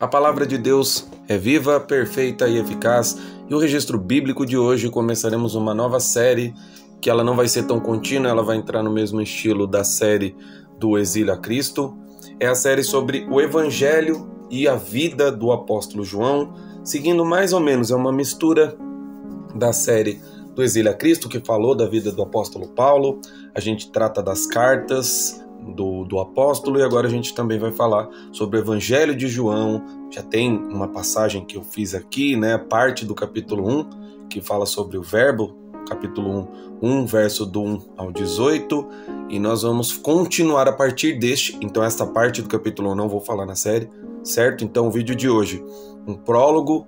A palavra de Deus é viva, perfeita e eficaz, e o registro bíblico de hoje começaremos uma nova série, que ela não vai ser tão contínua, ela vai entrar no mesmo estilo da série do Exílio a Cristo. É a série sobre o Evangelho e a vida do apóstolo João, seguindo mais ou menos, é uma mistura da série do Exílio a Cristo, que falou da vida do apóstolo Paulo. A gente trata das cartas do apóstolo, e agora a gente também vai falar sobre o Evangelho de João. Já tem uma passagem que eu fiz aqui, né, parte do capítulo 1, que fala sobre o verbo, capítulo 1, verso do 1 ao 18, e nós vamos continuar a partir deste. Então esta parte do capítulo 1 não vou falar na série, certo? Então o vídeo de hoje, um prólogo,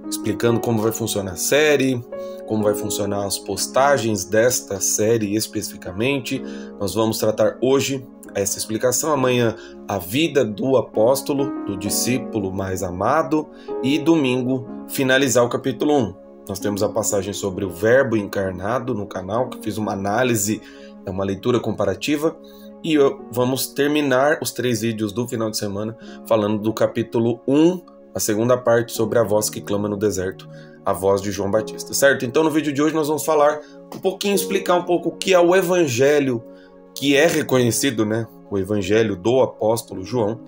explicando como vai funcionar a série, como vai funcionar as postagens desta série especificamente. Nós vamos tratar hoje essa explicação, amanhã a vida do apóstolo, do discípulo mais amado, e domingo finalizar o capítulo 1. Nós temos a passagem sobre o verbo encarnado no canal, que fiz uma análise, uma leitura comparativa, e vamos terminar os 3 vídeos do final de semana falando do capítulo 1, a segunda parte sobre a voz que clama no deserto, a voz de João Batista, certo? Então no vídeo de hoje nós vamos falar um pouquinho, explicar um pouco o que é o Evangelho, que é reconhecido, né? O Evangelho do apóstolo João,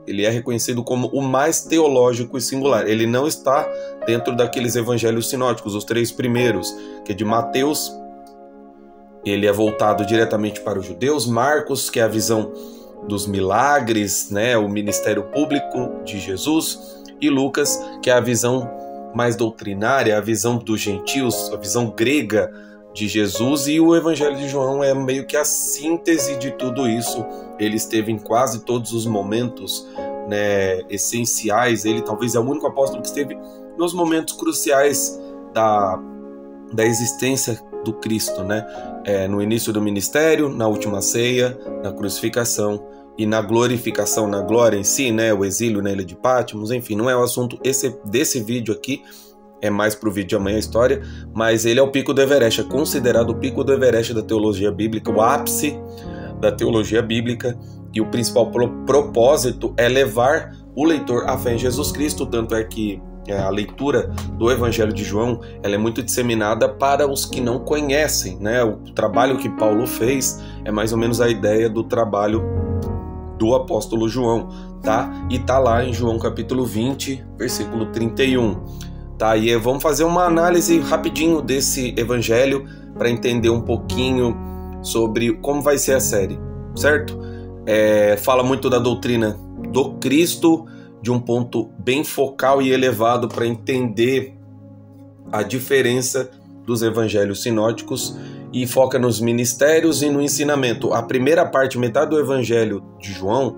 ele é reconhecido como o mais teológico e singular. Ele não está dentro daqueles evangelhos sinóticos, os 3 primeiros, que é de Mateus, ele é voltado diretamente para os judeus, Marcos, que é a visão dos milagres, né? O ministério público de Jesus, e Lucas, que é a visão mais doutrinária, a visão dos gentios, a visão grega de Jesus, e o Evangelho de João é meio que a síntese de tudo isso. Ele esteve em quase todos os momentos, né, essenciais. Ele talvez é o único apóstolo que esteve nos momentos cruciais da existência do Cristo, né? No início do ministério, na última ceia, na crucificação e na glorificação, na glória em si, né? O exílio na ilha de Patmos, enfim, não é o assunto desse vídeo aqui. É mais para o vídeo de amanhã a história, mas ele é o pico do Everest, é considerado o pico do Everest da teologia bíblica, o ápice da teologia bíblica, e o principal propósito é levar o leitor à fé em Jesus Cristo. Tanto é que a leitura do Evangelho de João, ela é muito disseminada para os que não conhecem, né? O trabalho que Paulo fez é mais ou menos a ideia do trabalho do apóstolo João, tá? E tá lá em João capítulo 20, versículo 31. Tá, e vamos fazer uma análise rapidinho desse evangelho para entender um pouquinho sobre como vai ser a série, certo? Fala muito da doutrina do Cristo, de um ponto bem focal e elevado para entender a diferença dos evangelhos sinóticos, e foca nos ministérios e no ensinamento. A primeira parte, metade do evangelho de João,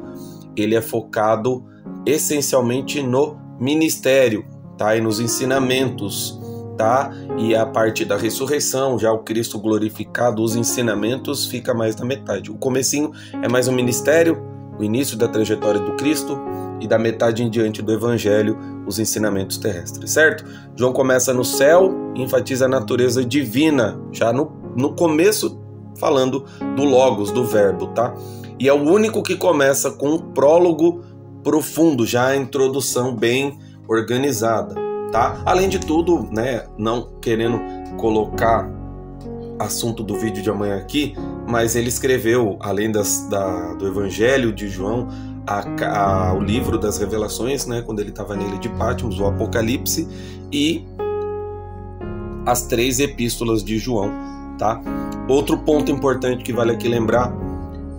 ele é focado essencialmente no ministério, tá? E nos ensinamentos, tá? E a parte da ressurreição, já o Cristo glorificado, os ensinamentos fica mais da metade. O comecinho é mais o ministério, o início da trajetória do Cristo, e da metade em diante do Evangelho, os ensinamentos terrestres, certo? João começa no céu e enfatiza a natureza divina, já no começo falando do Logos, do Verbo, tá? E é o único que começa com um prólogo profundo, já a introdução bem organizada, tá? Além de tudo, né, não querendo colocar assunto do vídeo de amanhã aqui, mas ele escreveu, além do Evangelho de João, o livro das revelações, né, quando ele estava na ilha de Patmos, o Apocalipse, e as 3 epístolas de João, tá? Outro ponto importante que vale aqui lembrar,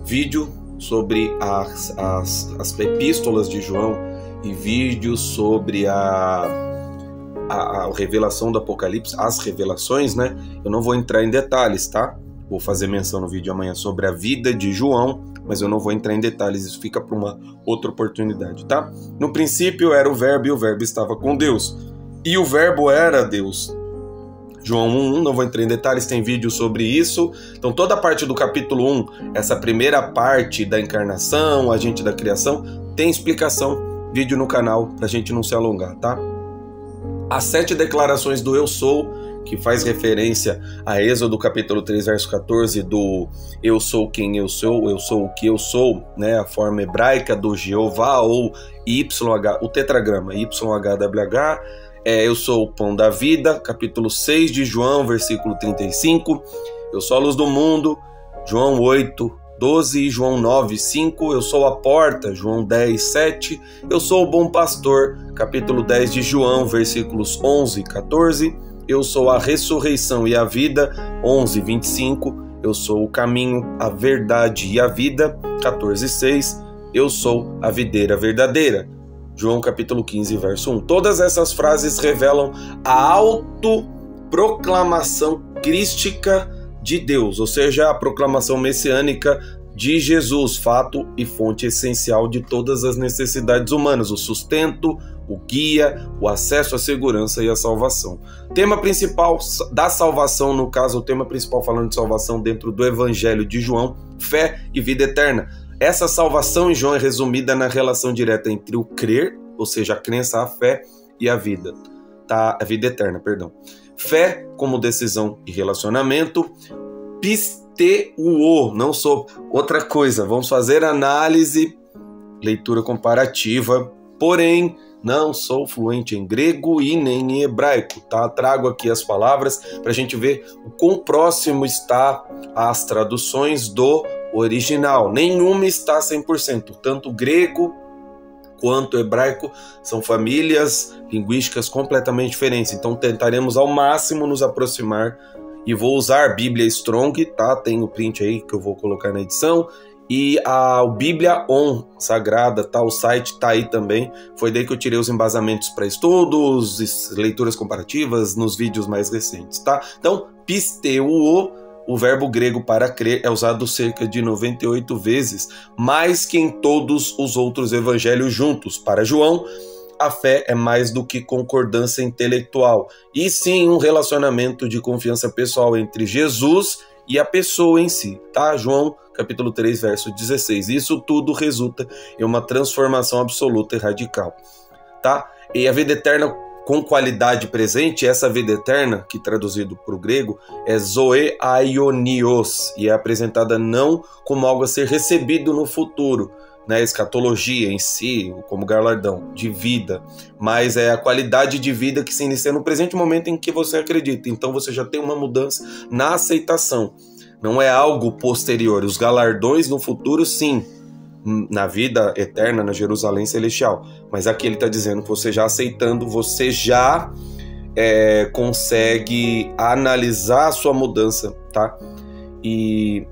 vídeo sobre as epístolas de João e vídeos sobre a revelação do Apocalipse, as revelações, né? Eu não vou entrar em detalhes, tá? Vou fazer menção no vídeo de amanhã sobre a vida de João, mas eu não vou entrar em detalhes, isso fica para uma outra oportunidade, tá? No princípio era o verbo, e o verbo estava com Deus, e o verbo era Deus. João 1, não vou entrar em detalhes, tem vídeo sobre isso. Então toda a parte do capítulo 1, essa primeira parte da encarnação, agente da criação, tem explicação, vídeo no canal, pra gente não se alongar, tá? As 7 declarações do Eu Sou, que faz referência a Êxodo capítulo 3, verso 14, do eu sou quem eu sou o que eu sou, né? A forma hebraica do Jeová, ou YH, o tetragrama YHWH, eu sou o pão da vida, capítulo 6 de João, versículo 35, eu sou a luz do mundo, João 8, 12, João 9, 5, eu sou a porta, João 10, 7, eu sou o bom pastor, capítulo 10 de João, versículos 11 e 14, eu sou a ressurreição e a vida, 11, 25, eu sou o caminho, a verdade e a vida, 14, 6, eu sou a videira verdadeira, João capítulo 15, verso 1. Todas essas frases revelam a autoproclamação crística de Deus, ou seja, a proclamação messiânica de Jesus, fato e fonte essencial de todas as necessidades humanas, o sustento, o guia, o acesso à segurança e à salvação. Tema principal da salvação, no caso, o tema principal falando de salvação dentro do Evangelho de João, fé e vida eterna. Essa salvação em João é resumida na relação direta entre o crer, ou seja, a crença, a fé e a vida, tá? A vida eterna, perdão. Fé como decisão e relacionamento, pisteuo, não sou outra coisa. Vamos fazer análise, leitura comparativa, porém não sou fluente em grego e nem em hebraico, tá? Trago aqui as palavras para a gente ver o quão próximo está as traduções do original. Nenhuma está 100%, tanto grego quanto hebraico são famílias linguísticas completamente diferentes, então tentaremos ao máximo nos aproximar e vou usar Bíblia Strong, tá? Tem o print aí que eu vou colocar na edição, e a Bíblia On Sagrada, tá? O site tá aí também, foi daí que eu tirei os embasamentos para estudos, leituras comparativas nos vídeos mais recentes, tá? Então, pisteuo, o verbo grego para crer, é usado cerca de 98 vezes, mais que em todos os outros evangelhos juntos. Para João, a fé é mais do que concordância intelectual, e sim um relacionamento de confiança pessoal entre Jesus e a pessoa em si, tá? João capítulo 3, verso 16. Isso tudo resulta em uma transformação absoluta e radical, tá? E a vida eterna com qualidade presente, essa vida eterna, que traduzido para o grego, é zoe aionios, e é apresentada não como algo a ser recebido no futuro, né, escatologia em si, como galardão de vida, mas é a qualidade de vida que se inicia no presente momento em que você acredita. Então você já tem uma mudança na aceitação, não é algo posterior. Os galardões no futuro, sim, na vida eterna, na Jerusalém celestial, mas aqui ele está dizendo que você já aceitando, você já consegue analisar a sua mudança, tá? E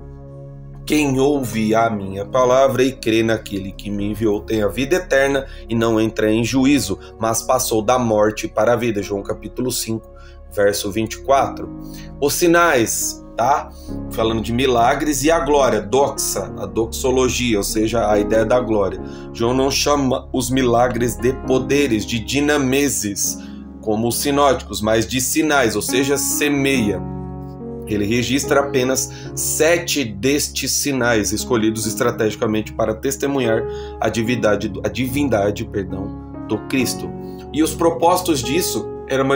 quem ouve a minha palavra e crê naquele que me enviou tem a vida eterna e não entra em juízo, mas passou da morte para a vida. João capítulo 5, verso 24. Os sinais, tá? Falando de milagres, e a glória, doxa, a doxologia, ou seja, a ideia da glória. João não chama os milagres de poderes, de dinameses, como os sinóticos, mas de sinais, ou seja, semeia. Ele registra apenas 7 destes sinais, escolhidos estrategicamente para testemunhar a divindade do Cristo. E os propósitos disso eram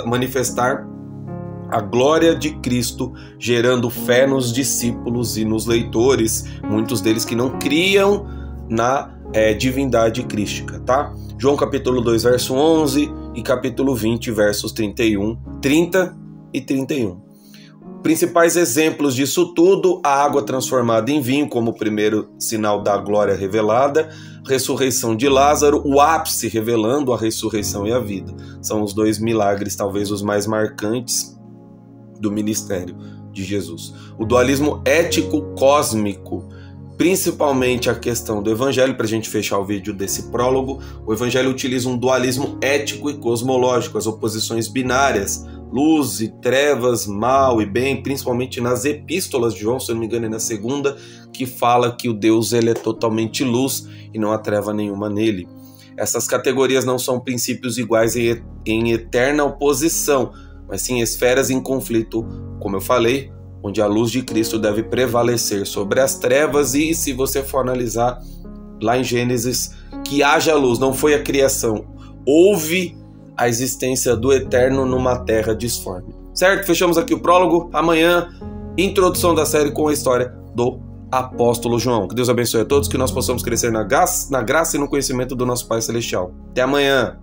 manifestar a glória de Cristo, gerando fé nos discípulos e nos leitores, muitos deles que não criam na divindade crística, tá? João capítulo 2, verso 11 e capítulo 20, versos 30 e 31. Principais exemplos disso tudo: a água transformada em vinho como primeiro sinal da glória revelada, ressurreição de Lázaro, o ápice revelando a ressurreição e a vida. São os 2 milagres, talvez os mais marcantes do ministério de Jesus. O dualismo ético-cósmico, principalmente a questão do evangelho, para a gente fechar o vídeo desse prólogo, o evangelho utiliza um dualismo ético e cosmológico, as oposições binárias, luz e trevas, mal e bem, principalmente nas epístolas de João, se eu não me engano é na segunda, que fala que o Deus ele é totalmente luz e não há treva nenhuma nele. Essas categorias não são princípios iguais em eterna oposição, mas sim esferas em conflito, como eu falei, onde a luz de Cristo deve prevalecer sobre as trevas. E se você for analisar lá em Gênesis, que haja luz, não foi a criação, houve a existência do eterno numa terra disforme. certo? Fechamos aqui o prólogo. Amanhã, introdução da série com a história do apóstolo João. Que Deus abençoe a todos, que nós possamos crescer na graça e no conhecimento do nosso Pai Celestial. Até amanhã!